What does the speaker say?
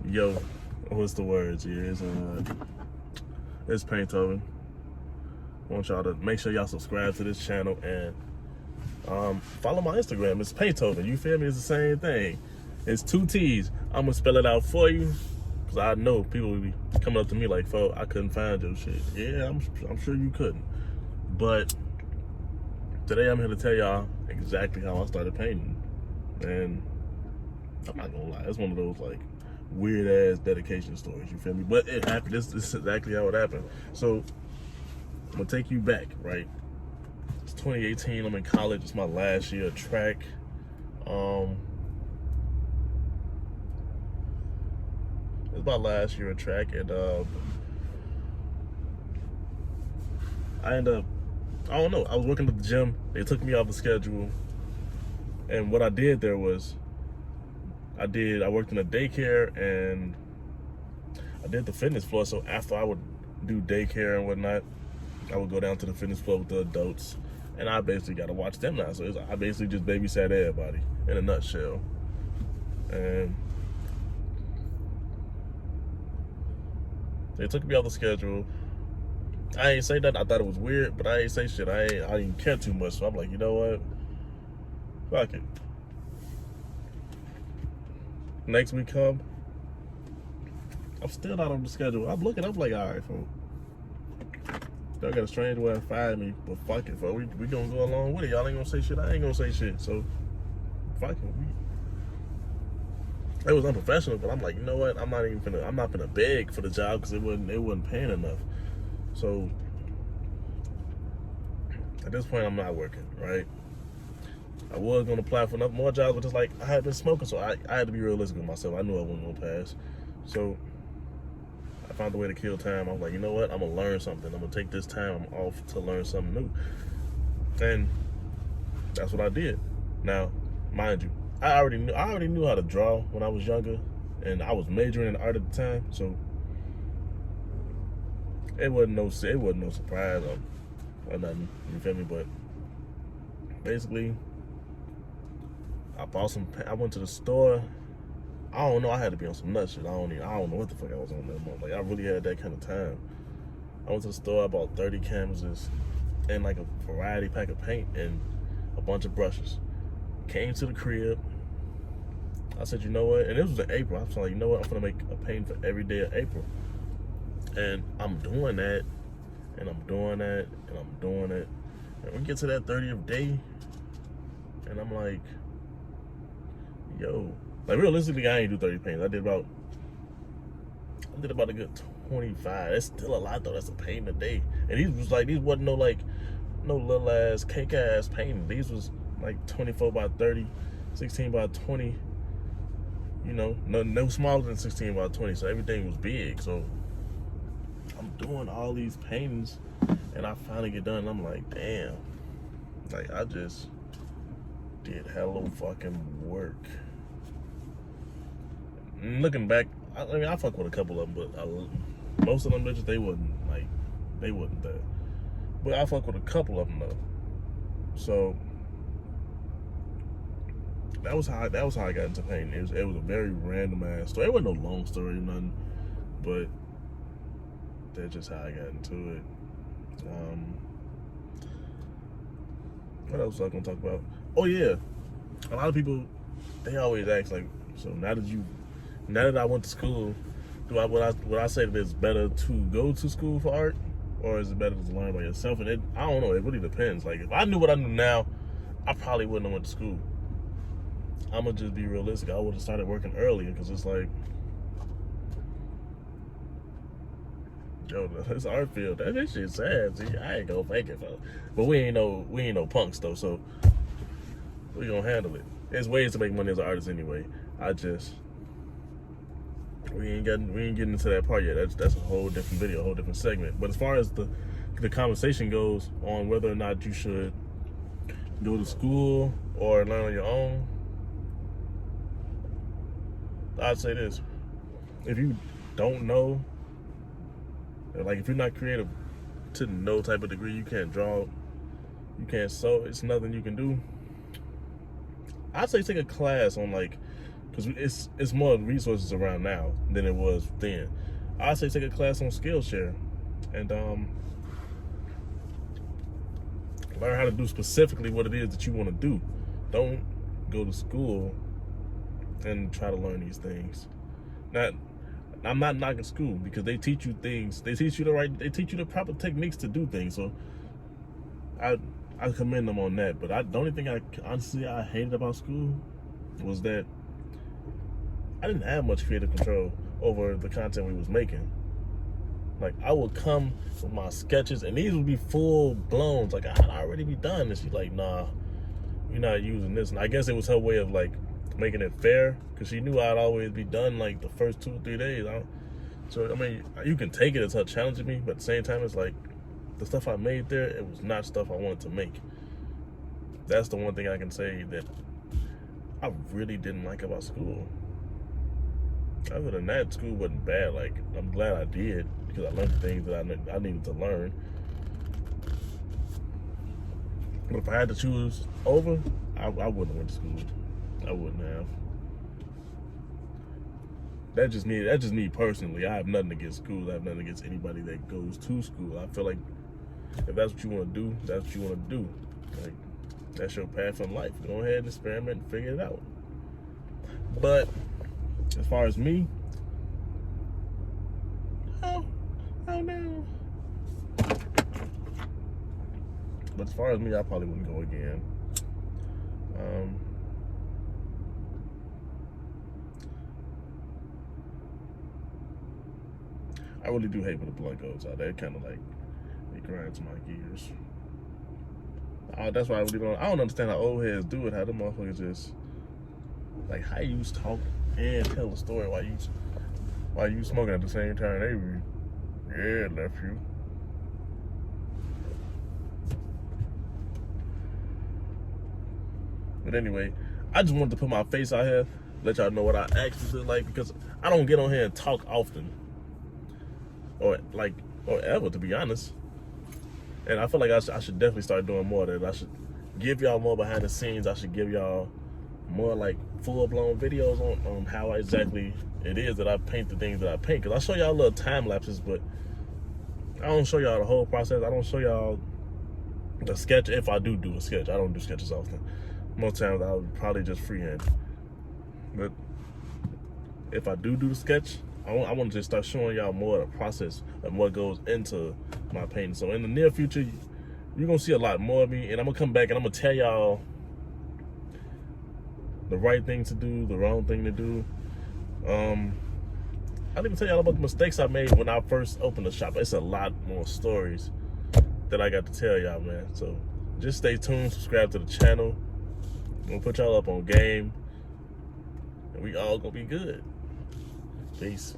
Yo, what's the words? Yeah, it's Paintoven. I want y'all to make sure y'all subscribe to this channel and follow my Instagram. It's Paintoven. You feel me? It's the same thing. It's 2 T's. I'm gonna spell it out for you because I know people will be coming up to me like, "Fo, I couldn't find your shit." Yeah, I'm sure you couldn't. But today I'm here to tell y'all exactly how I started painting, and I'm not gonna lie, it's one of those like weird ass dedication stories, you feel me? But it happened. This is exactly how it happened. So I'm gonna take you back, right? It's 2018, I'm in college, it's my last year of track. It's my last year of track, and I ended up, I don't know, I was working at the gym, they took me off the schedule, and what I did there was, I worked in a daycare and I did the fitness floor. So after I would do daycare and whatnot, I would go down to the fitness floor with the adults, and I basically got to watch them now. So I basically just babysat everybody in a nutshell. And they took me off the schedule. I ain't say that. I thought it was weird, but I ain't say shit. I didn't care too much. So I'm like, you know what? Fuck it. Next week come, I'm still not on the schedule. I'm looking, I'm like, all right, folks. Y'all got a strange way to find me, but fuck it, folks. We gonna go along with it. Y'all ain't gonna say shit. I ain't gonna say shit. So, fuck it. It was unprofessional, but I'm like, you know what? I'm not gonna beg for the job because it wasn't paying enough. So, at this point, I'm not working, right? I was gonna apply for more jobs, but just like I had been smoking, so I had to be realistic with myself. I knew I wasn't gonna pass. So I found a way to kill time. I was like, you know what? I'm gonna learn something. I'm gonna take this time off to learn something new. And that's what I did. Now, mind you, I already knew how to draw when I was younger, and I was majoring in art at the time, so it wasn't no surprise or nothing. You feel me? But basically, I went to the store. I don't know, I had to be on some nut shit. I don't know what the fuck I was on that month. Like, I really had that kind of time. I went to the store, I bought 30 canvases and like a variety pack of paint and a bunch of brushes. Came to the crib. I said, you know what? And this was in April. I was like, you know what? I'm gonna make a paint for every day of April. And I'm doing that, and I'm doing that, and I'm doing it. And we get to that 30th day, and I'm like, yo, like realistically, I ain't do 30 paints. I did about a good 25. That's still a lot though. That's a paint a day. And these wasn't no little ass cake ass painting. These was like 24 by 30, 16 by 20. You know, no smaller than 16 by 20. So everything was big. So I'm doing all these paintings, and I finally get done. And I'm like, damn, like I just did hella fucking work. Looking back, I mean, I fuck with a couple of them, but most of them bitches, they wasn't that. But I fuck with a couple of them though. So that was how I got into painting. It was a very random ass story. It wasn't no long story or nothing, but that's just how I got into it. What else was I gonna talk about? Oh yeah, a lot of people, they always ask like, so now that I went to school, would I say that it's better to go to school for art, or is it better to learn by yourself? And I don't know. It really depends. Like if I knew what I knew now, I probably wouldn't have went to school. I'm gonna just be realistic. I would have started working earlier because it's like, yo, this art field, that shit sad. See, I ain't gonna fake it, though. But we ain't no punks though, so we gonna handle it. There's ways to make money as an artist anyway. We ain't getting into that part yet. That's a whole different video, a whole different segment. But as far as the conversation goes on whether or not you should go to school or learn on your own, I'd say this: if you don't know, like if you're not creative to no type of degree, you can't draw, you can't sew, it's nothing you can do. I'd say take a class on like because it's more resources around now than it was then. I say take a class on Skillshare and learn how to do specifically what it is that you want to do. Don't go to school and try to learn these things. I'm not knocking school, because they teach you things. They teach you the proper techniques to do things. So I commend them on that. But the only thing I hated about school was that I didn't have much creative control over the content we was making. Like, I would come with my sketches, and these would be full blown. Like, I'd already be done. And she's like, nah, you're not using this. And I guess it was her way of like making it fair, because she knew I'd always be done like the first 2 or 3 days. So I mean, you can take it as her challenging me, but at the same time, it's like the stuff I made there, it was not stuff I wanted to make. That's the one thing I can say that I really didn't like about school. Other than that, school wasn't bad. Like, I'm glad I did, because I learned the things that I needed to learn. But if I had to choose over, I wouldn't have went to school. I wouldn't have. That's just me personally. I have nothing against school. I have nothing against anybody that goes to school. I feel like if that's what you want to do, that's what you want to do. Like, that's your path in life. Go ahead and experiment and figure it out. But as far as me, oh no. But as far as me, I probably wouldn't go again. I really do hate when the blood goes out. That kind of like, it grinds my gears. That's why I don't understand how old heads do it. How them motherfuckers just, like, how you talk and tell a story while you smoking at the same time. Yeah, nephew. But anyway, I just wanted to put my face out here, let y'all know what I actually look like, because I don't get on here and talk often. Or ever, to be honest. And I feel like I should definitely start doing more of that. I should give y'all more behind the scenes. I should give y'all more like full-blown videos on how exactly it is that I paint the things that I paint. Because I show y'all little time lapses, but I don't show y'all the whole process. I don't show y'all the sketch. If I do a sketch, I don't do sketches often. Most times I would probably just freehand. But if I do the sketch, I want to just start showing y'all more of the process and what goes into my painting. So in the near future, you're going to see a lot more of me, and I'm going to come back and I'm going to tell y'all the right thing to do, the wrong thing to do. I'll even tell y'all about the mistakes I made when I first opened the shop. It's a lot more stories that I got to tell y'all, man. So just stay tuned, subscribe to the channel. I'm going to put y'all up on game, and we all going to be good. Peace.